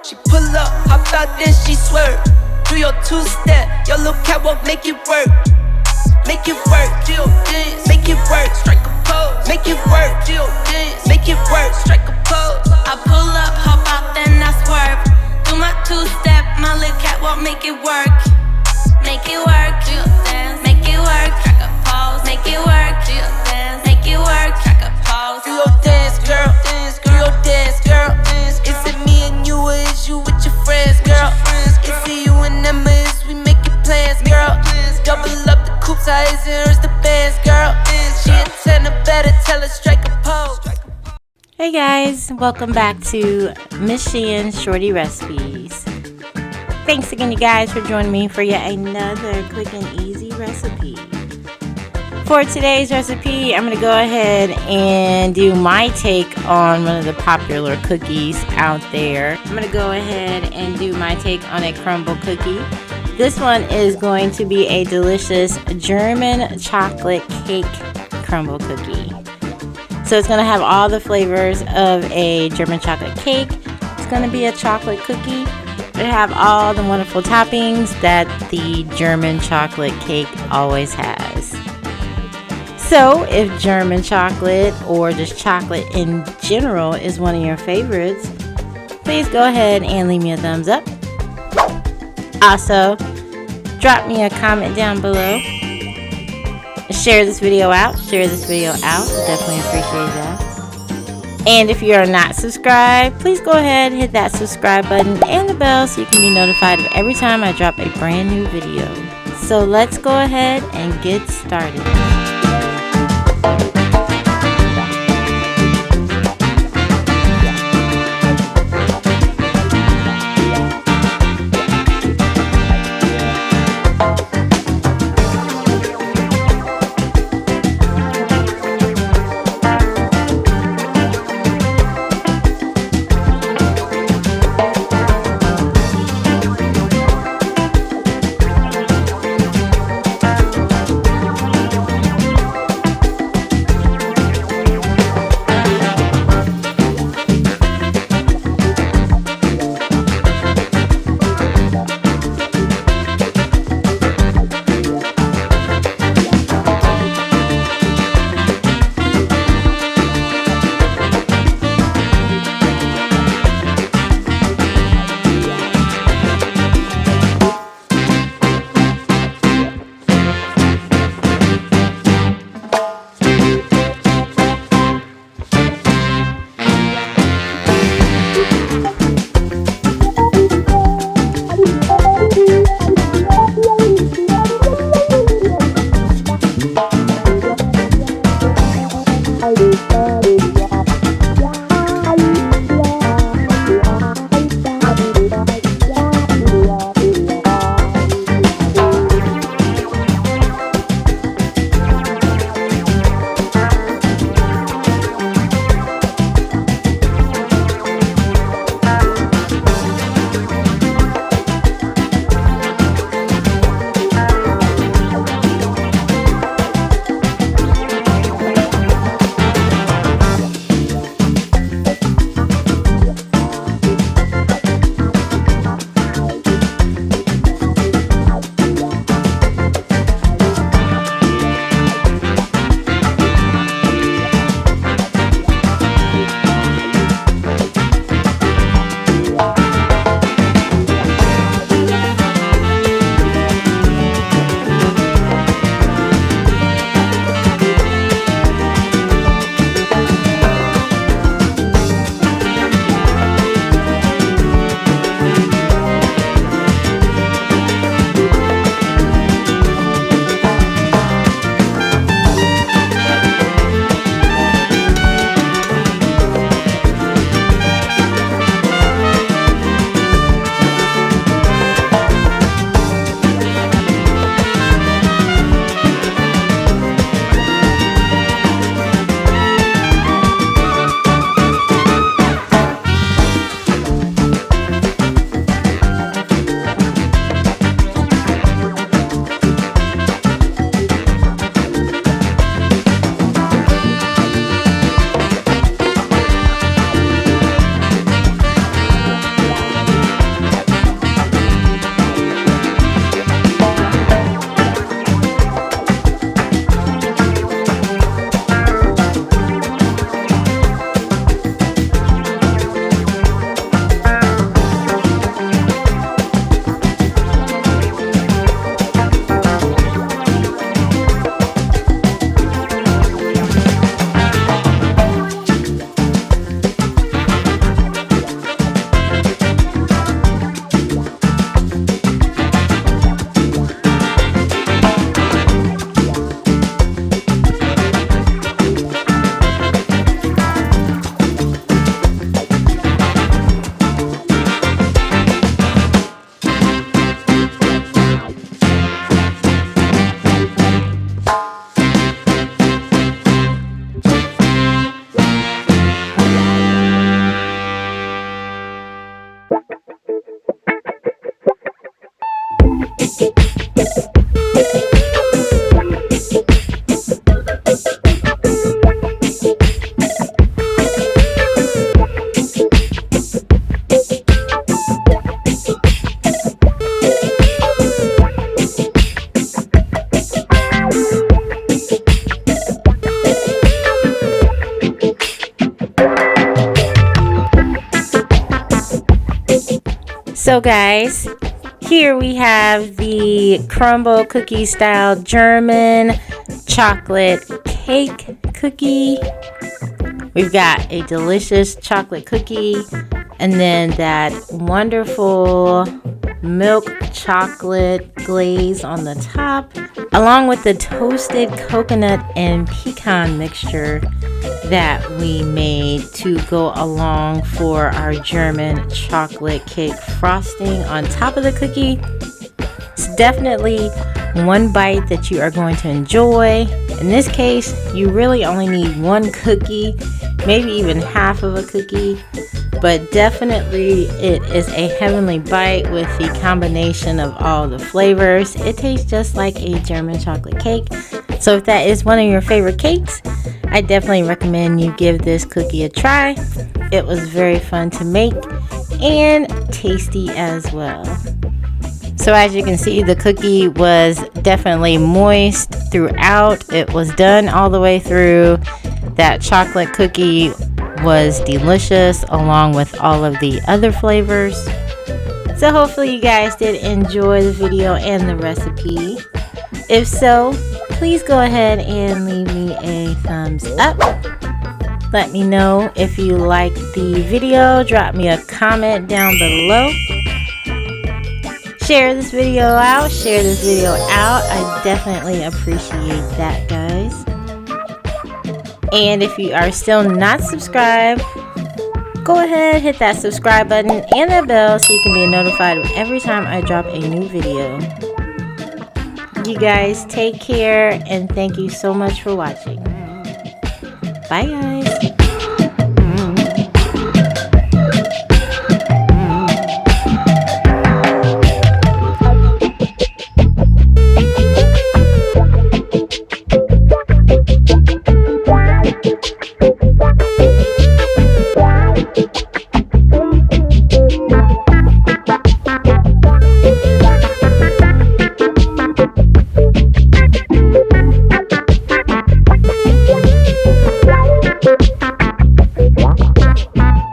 She pull up, hop out, then she swerve. Do your two-step, your little catwalk, make it work. Make it work, Jill dance, make it work, strike a pose. Make it work, Jill dance, make it work, strike a pose. I pull up, hop out, then I swerve. Do my two-step, my little catwalk, make it work. Make it work, Jill dance, make it work, strike a pose. Make it work, Jill dance, make it work, strike a pose. Do your dance, girl, do your dance, girl. Is it me and you, or is you with your friends, girl? Is it you and them, or is we making plans, girl? Double up the coupe size and hers the bands, girl. She a 10 or better, tell her strike a pose. Hey guys, welcome back to Miss Sheehan's Shorty Recipes. Thanks again, you guys, for joining me for yet another quick and easy recipe. For today's recipe, I'm going to go ahead and do my take on one of the popular cookies out there. I'm going to go ahead and do my take on a Crumbl cookie. This one is going to be a delicious German chocolate cake Crumbl cookie. So it's going to have all the flavors of a German chocolate cake. It's going to be a chocolate cookie. It'll have all the wonderful toppings that the German chocolate cake always has. So if German chocolate or just chocolate in general is one of your favorites, please go ahead and leave me a thumbs up. Also, drop me a comment down below. Share this video out. Definitely appreciate that. And if you are not subscribed, please go ahead and hit that subscribe button and the bell so you can be notified of every time I drop a brand new video. So let's go ahead and get started. So guys, here we have the Crumbl cookie style German chocolate cake cookie. We've got a delicious chocolate cookie and then that wonderful milk chocolate glaze on the top, along with the toasted coconut and pecan mixture that we made to go along for our German chocolate cake frosting on top of the cookie. It's definitely one bite that you are going to enjoy. In this case, you really only need one cookie, maybe even half of a cookie, but definitely it is a heavenly bite with the combination of all the flavors. It tastes just like a German chocolate cake. So if that is one of your favorite cakes, I definitely recommend you give this cookie a try. It was very fun to make and tasty as well. So as you can see, the cookie was definitely moist throughout. It was done all the way through. That chocolate cookie was delicious along with all of the other flavors. So hopefully you guys did enjoy the video and the recipe. If so, please go ahead and leave me a thumbs up. Let me know if you liked the video. Drop me a comment down below. Share this video out. I definitely appreciate that, guys. And if you are still not subscribed, go ahead, hit that subscribe button and that bell so you can be notified of every time I drop a new video. You guys take care and thank you so much for watching. Bye guys.